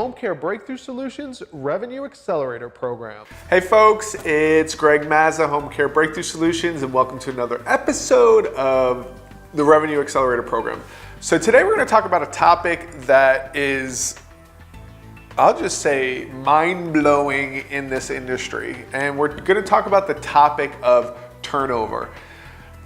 Home Care Breakthrough Solutions Revenue Accelerator Program. Hey folks, it's Greg Mazza, Home Care Breakthrough Solutions, and welcome to another episode of the Revenue Accelerator Program. So today we're going to talk about a topic that is, I'll just say, mind-blowing in this industry. And we're going to talk about the topic of turnover.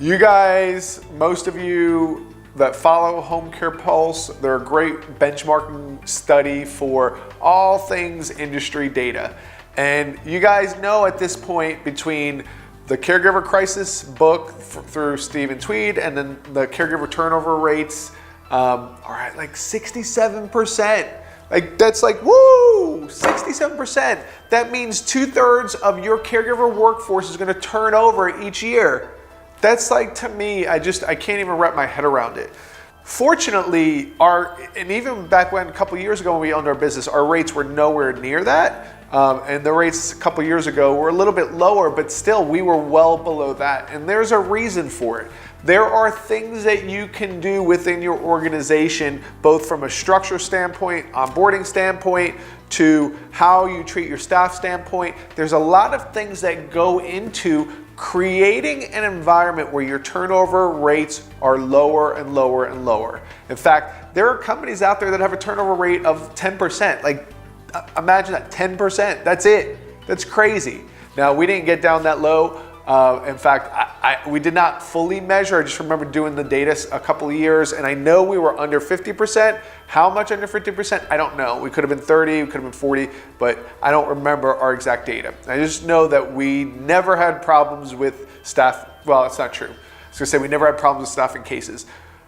You guys, most of you that follow Home Care Pulse, they're a great benchmarking study for all things industry data. And you guys know at this point, between the Caregiver Crisis book through Stephen Tweed and then the caregiver turnover rates are at like 67%. Like that's like, woo, 67%. That means 2/3 of your caregiver workforce is gonna turn over each year. That's like, to me, I can't even wrap my head around it. Fortunately, and even back when, a couple years ago when we owned our business, our rates were nowhere near that. And the rates a couple years ago were a little bit lower, but still we were well below that. And there's a reason for it. There are things that you can do within your organization, both from a structure standpoint, onboarding standpoint, to how you treat your staff standpoint. There's a lot of things that go into creating an environment where your turnover rates are lower and lower and lower. In fact, there are companies out there that have a turnover rate of 10%. Like, imagine that, 10%, that's it. That's crazy. Now, we didn't get down that low. In fact, we did not fully measure. I just remember doing the data a couple of years, and I know we were under 50%. How much under 50%? I don't know. We could have been 30, we could have been 40, but I don't remember our exact data. I just know that we never had problems with staff. Well, that's not true. I was gonna say we never had problems with staffing cases.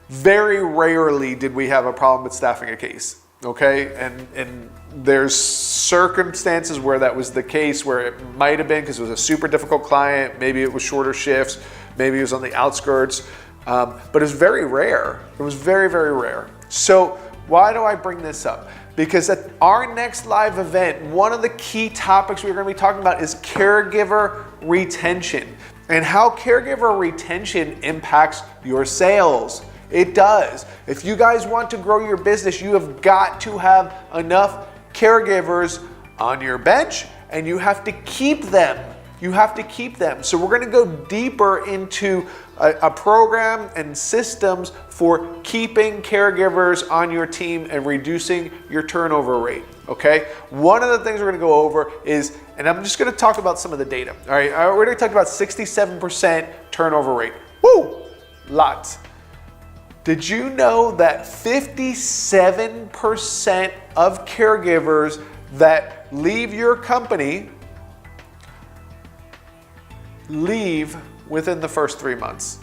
Very rarely did we have a problem with staffing a case. Okay, and there's circumstances where that was the case, where it might have been because it was a super difficult client, maybe it was shorter shifts, maybe it was on the outskirts, but it was very rare. It was very, very rare. So why do I bring this up? Because at our next live event, one of the key topics we're going to be talking about is caregiver retention and how caregiver retention impacts your sales. It does. If you guys want to grow your business, you have got to have enough caregivers on your bench, and you have to keep them. You have to keep them. So we're going to go deeper into a program and systems for keeping caregivers on your team and reducing your turnover rate. Okay? One of the things we're going to go over is, and I'm just going to talk about some of the data. All right? We're going to talk about 67% turnover rate. Woo! Lots. Did you know that 57% of caregivers that leave your company leave within the first 3 months?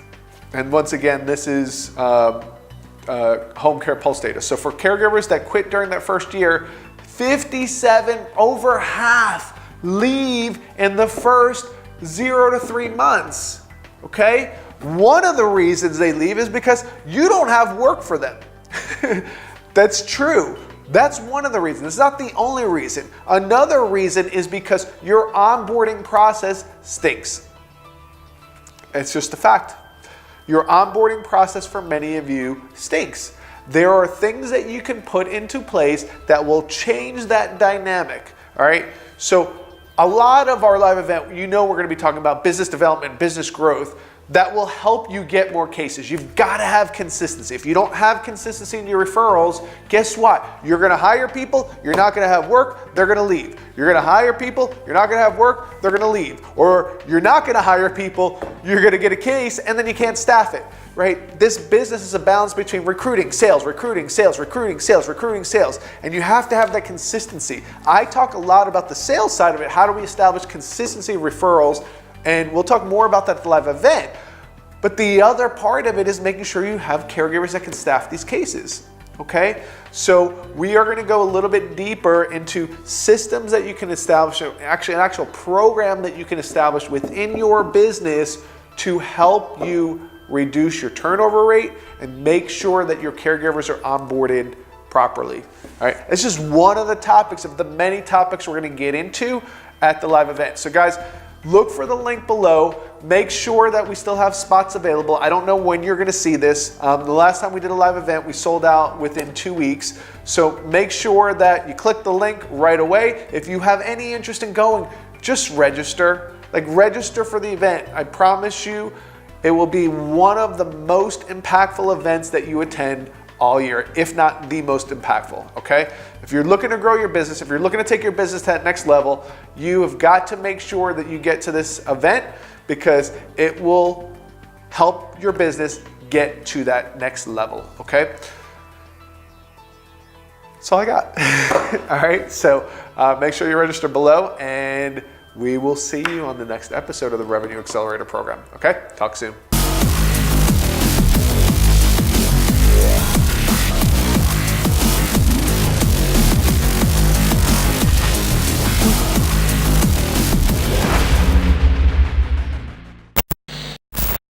And once again, this is Home Care Pulse data. So for caregivers that quit during that first year, 57, over half, leave in the first 0 to 3 months. Okay? One of the reasons they leave is because you don't have work for them. That's true. That's one of the reasons. It's not the only reason. Another reason is because your onboarding process stinks. It's just a fact. Your onboarding process for many of you stinks. There are things that you can put into place that will change that dynamic. All right? So a lot of our live event, you know, we're going to be talking about business development, business growth. That will help you get more cases. You've got to have consistency. If you don't have consistency in your referrals, guess what? You're going to hire people, you're not going to have work, they're going to leave. You're going to hire people, you're not going to have work, they're going to leave. Or you're not going to hire people, you're going to get a case, and then you can't staff it, right? This business is a balance between recruiting, sales, recruiting, sales, recruiting, sales, recruiting, sales. And you have to have that consistency. I talk a lot about the sales side of it. How do we establish consistency of referrals? And we'll talk more about that at the live event. But the other part of it is making sure you have caregivers that can staff these cases. Okay? So we are going to go a little bit deeper into systems that you can establish, actually an actual program that you can establish within your business to help you reduce your turnover rate and make sure that your caregivers are onboarded properly. All right? It's just one of the topics of the many topics we're going to get into at the live event. So guys, look for the link below. Make sure that we still have spots available. I don't know when you're going to see this. The last time we did a live event, we sold out within 2 weeks. So make sure that you click the link right away. If you have any interest in going, just register. Like, register for the event. I promise you, it will be one of the most impactful events that you attend all year, if not the most impactful, okay? If you're looking to grow your business, if you're looking to take your business to that next level, you have got to make sure that you get to this event, because it will help your business get to that next level, okay? That's all I got. All right, so make sure you register below, and we will see you on the next episode of the Revenue Accelerator program, okay? Talk soon.